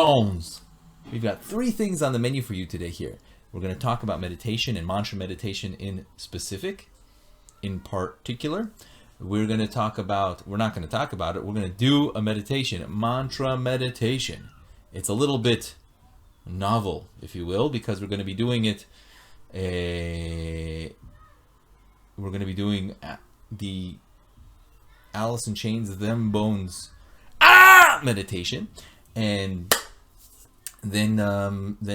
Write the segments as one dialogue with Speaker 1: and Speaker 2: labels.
Speaker 1: bones. We've got 3 things on the menu for you today here. We're going to talk about meditation and mantra meditation in specific, in particular. We're not going to talk about it. We're going to do a meditation, mantra meditation. It's a little bit novel, if you will, because we're going to be doing it. We're going to be doing the Alice in Chains, Them Bones meditation, and then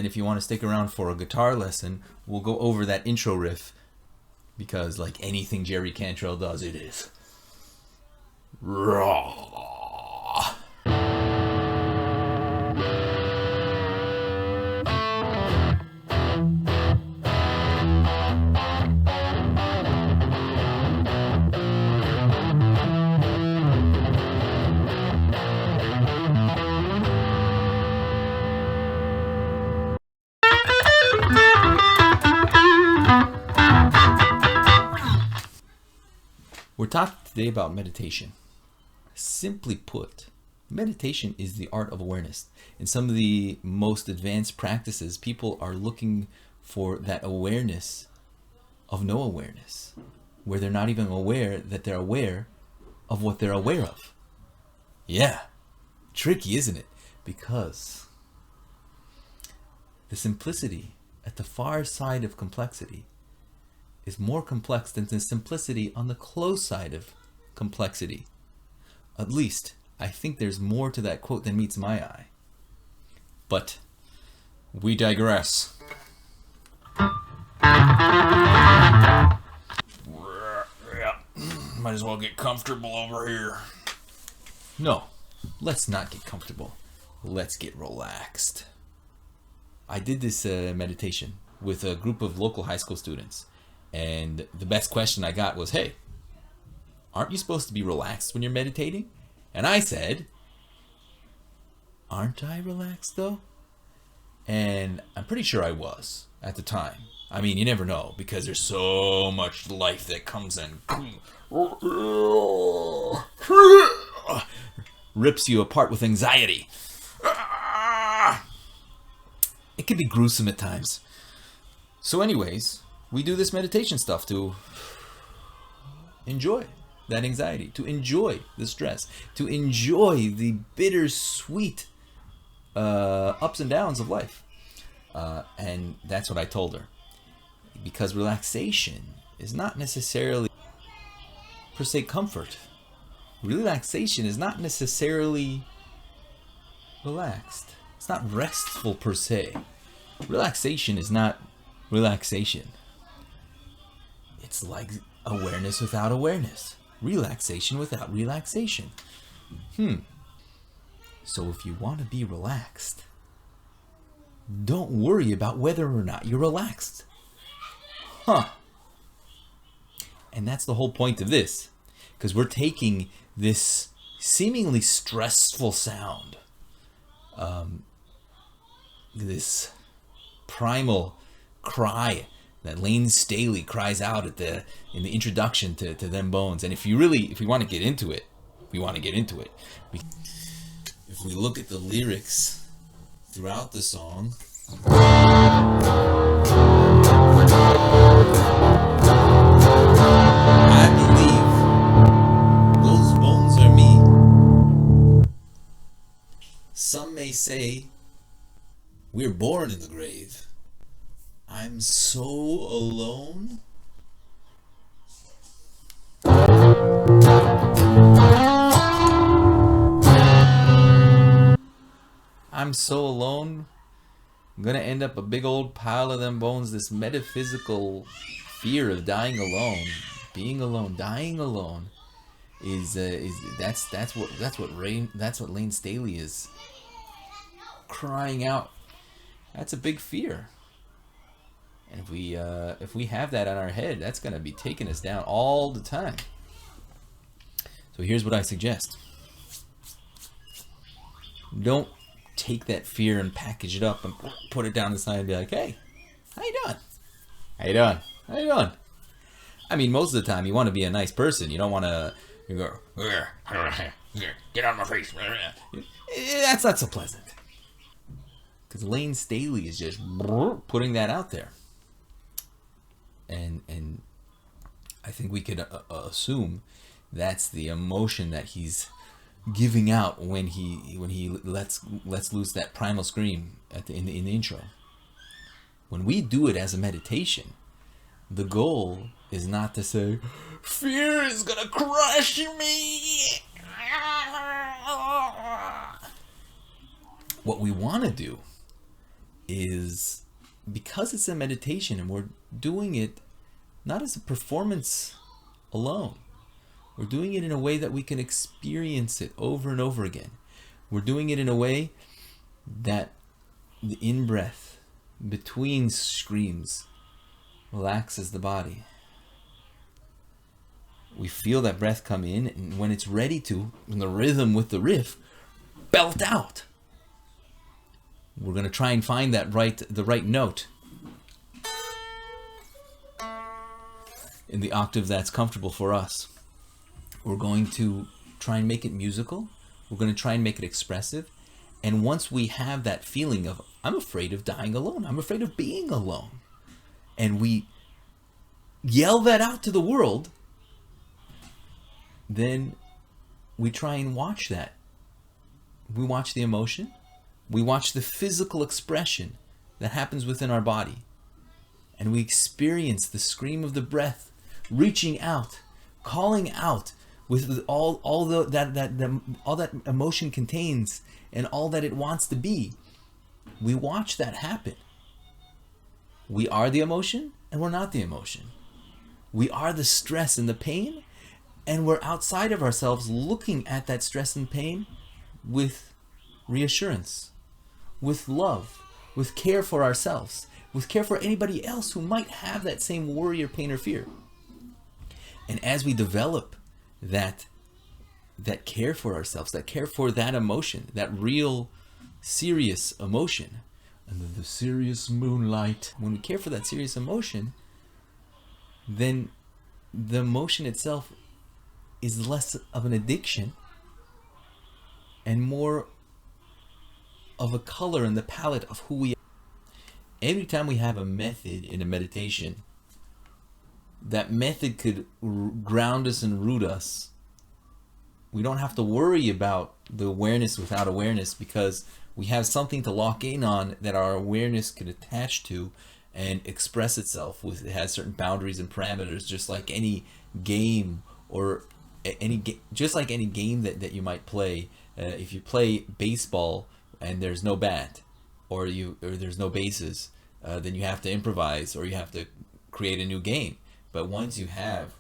Speaker 1: if you want to stick around for a guitar lesson, we'll go over that intro riff, because like anything Jerry Cantrell does, it is raw. We're talking today about meditation. Simply put, meditation is the art of awareness. In some of the most advanced practices, people are looking for that awareness of no awareness, where they're not even aware that they're aware of what they're aware of. Yeah, tricky, isn't it? Because the simplicity at the far side of complexity is more complex than the simplicity on the close side of complexity. At least, I think there's more to that quote than meets my eye. But we digress. Might as well get comfortable over here. No, let's not get comfortable. Let's get relaxed. I did this meditation with a group of local high school students. And the best question I got was, hey, aren't you supposed to be relaxed when you're meditating? And I said, aren't I relaxed though? And I'm pretty sure I was at the time. I mean, you never know, because there's so much life that comes and rips you apart with anxiety. It can be gruesome at times. So anyways, we do this meditation stuff to enjoy that anxiety, to enjoy the stress, to enjoy the bittersweet ups and downs of life. And that's what I told her. Because relaxation is not necessarily per se comfort. Relaxation is not necessarily relaxed. It's not restful per se. Relaxation is not relaxation. It's like awareness without awareness. Relaxation without relaxation. So if you want to be relaxed, don't worry about whether or not you're relaxed. And that's the whole point of this. Because we're taking this seemingly stressful sound, this primal cry that Lane Staley cries out in the introduction to Them Bones. And if we want to get into it, we want to get into it. If we look at the lyrics throughout the song, I believe those bones are me. Some may say we're born in the grave. I'm so alone. I'm so alone. I'm gonna end up a big old pile of them bones. This metaphysical fear of dying alone, being alone, dying alone, that's what Lane Staley is crying out. That's a big fear. And if we have that on our head, that's going to be taking us down all the time. So here's what I suggest. Don't take that fear and package it up and put it down the side and be like, hey, how you doing? How you doing? How you doing? I mean, most of the time you want to be a nice person. You don't want to go, get out of my face. That's not so pleasant. Because Lane Staley is just putting that out there. And I think we could assume that's the emotion that he's giving out when he lets loose that primal scream in the intro. When we do it as a meditation, the goal is not to say, fear is gonna crush me. What we want to do is, because it's a meditation and we're doing it not as a performance alone, we're doing it in a way that we can experience it over and over again. We're doing it in a way that the in-breath between screams relaxes the body. We feel that breath come in, and when it's ready to, in the rhythm with the riff, belt out. We're going to try and find the right note in the octave that's comfortable for us. We're going to try and make it musical. We're going to try and make it expressive. And once we have that feeling of, I'm afraid of dying alone, I'm afraid of being alone, and we yell that out to the world, then we try and watch that. We watch the emotion. We watch the physical expression that happens within our body. And we experience the scream of the breath, reaching out, calling out with all that emotion contains and all that it wants to be. We watch that happen. We are the emotion and we're not the emotion. We are the stress and the pain, and we're outside of ourselves looking at that stress and pain with reassurance, with love, with care for ourselves, with care for anybody else who might have that same worry or pain or fear. And as we develop that care for ourselves, that care for that emotion, that real serious emotion, and then the serious moonlight, when we care for that serious emotion, then the emotion itself is less of an addiction and more of a color in the palette of who we are. Every time we have a method in a meditation, that method could ground us and root us. We don't have to worry about the awareness without awareness, because we have something to lock in on that our awareness can attach to and express itself with. It has certain boundaries and parameters, just like any game or just like any game that you might play. If you play baseball and there's no bat or there's no bases, then you have to improvise or you have to create a new game. But once you have,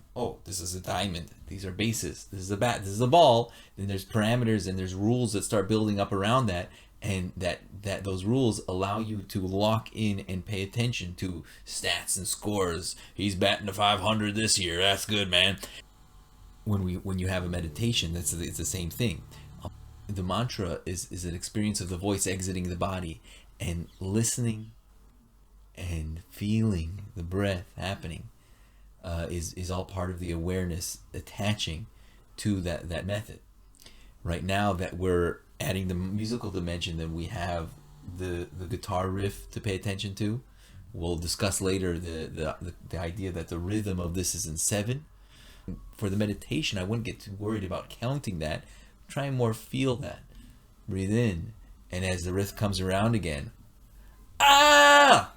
Speaker 1: this is a diamond, these are bases, this is a bat, this is a ball, then there's parameters and there's rules that start building up around that, and that those rules allow you to lock in and pay attention to stats and scores. He's batting to 500 this year, that's good, man. When you have a meditation, it's the same thing. The mantra is an experience of the voice exiting the body and listening and feeling the breath happening. Is all part of the awareness attaching to that method. Right now that we're adding the musical dimension, then we have the guitar riff to pay attention to. We'll discuss later the idea that the rhythm of this is in 7. For the meditation, I wouldn't get too worried about counting that. Try and more feel that. Breathe in, and as the riff comes around again, ah!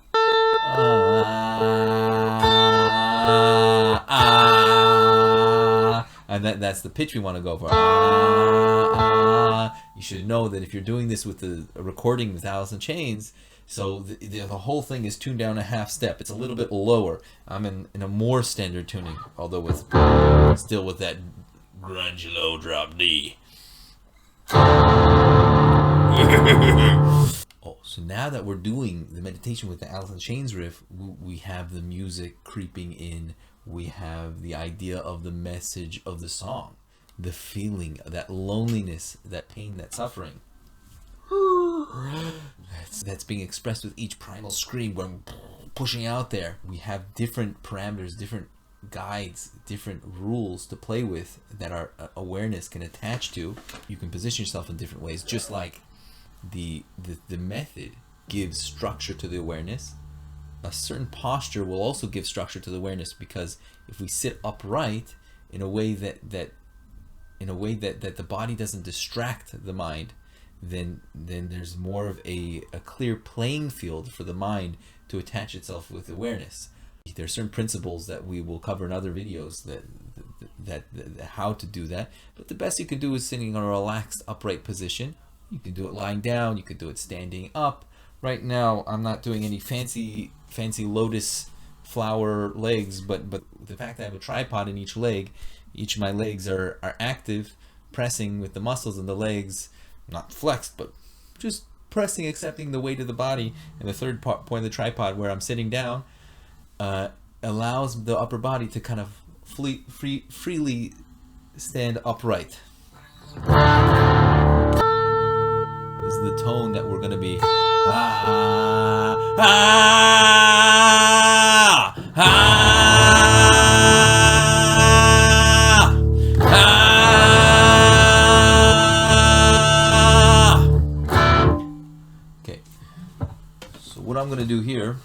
Speaker 1: And that's the pitch we want to go for. You should know that if you're doing this with a recording with Alice in Chains, so the whole thing is tuned down a half step. It's a little bit lower. I'm in a more standard tuning, although still with that grunge low drop D. So now that we're doing the meditation with the Alice in Chains riff, we have the music creeping in. We have the idea of the message of the song, the feeling, that loneliness, that pain, that suffering. That's being expressed with each primal scream when pushing out there. We have different parameters, different guides, different rules to play with that our awareness can attach to. You can position yourself in different ways, just like the method gives structure to the awareness. A certain posture will also give structure to the awareness, because if we sit upright in a way that the body doesn't distract the mind, then there's more of a clear playing field for the mind to attach itself with awareness. There are certain principles that we will cover in other videos that how to do that, but the best you can do is sitting in a relaxed upright position. You can do it lying down, you can do it standing up. Right now I'm not doing any fancy lotus flower legs, but the fact that I have a tripod in each leg, each of my legs are active, pressing with the muscles in the legs, not flexed, but just pressing, accepting the weight of the body. And the third point of the tripod, where I'm sitting down, allows the upper body to kind of freely stand upright. This is the tone that we're going to be. Okay, so what I'm going to do here,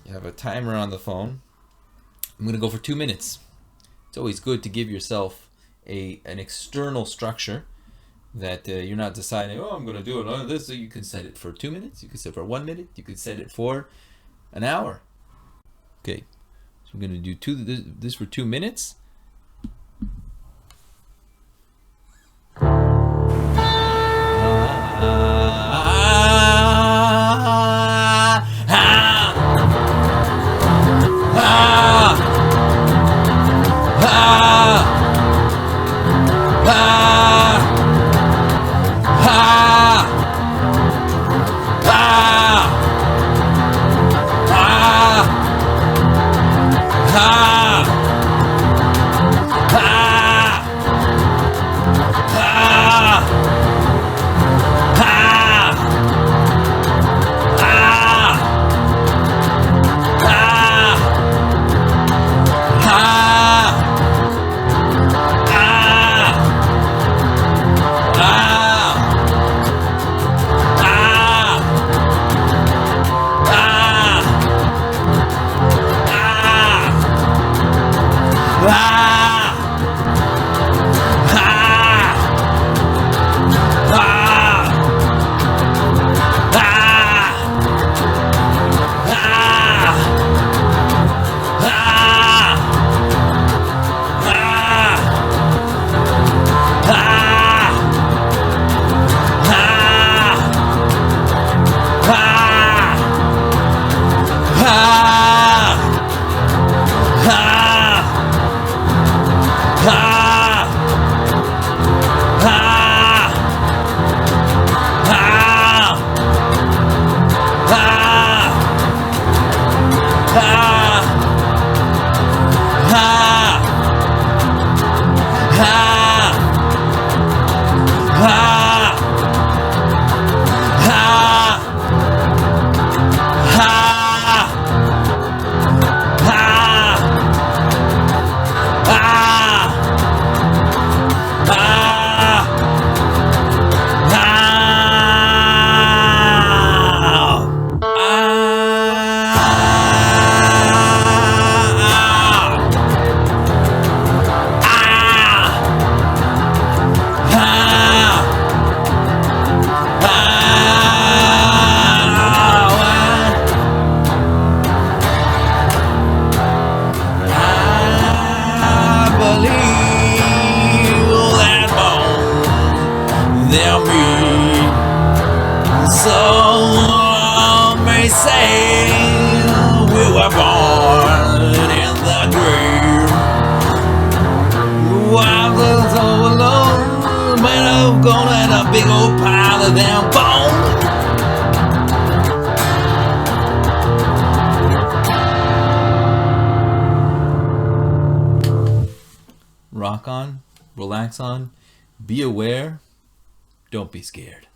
Speaker 1: you have a timer on the phone. I'm going to go for 2 minutes. It's always good to give yourself an external structure that you're not deciding, oh, I'm going to do it on this. So you can set it for 2 minutes. You can set it for 1 minute. You can set it for an hour. Okay, so I'm going to do this for 2 minutes. Some may say we were born in the dream. I'm so alone, man, I'm gonna have a big old pile of damn bones. Rock on, relax on, be aware, don't be scared.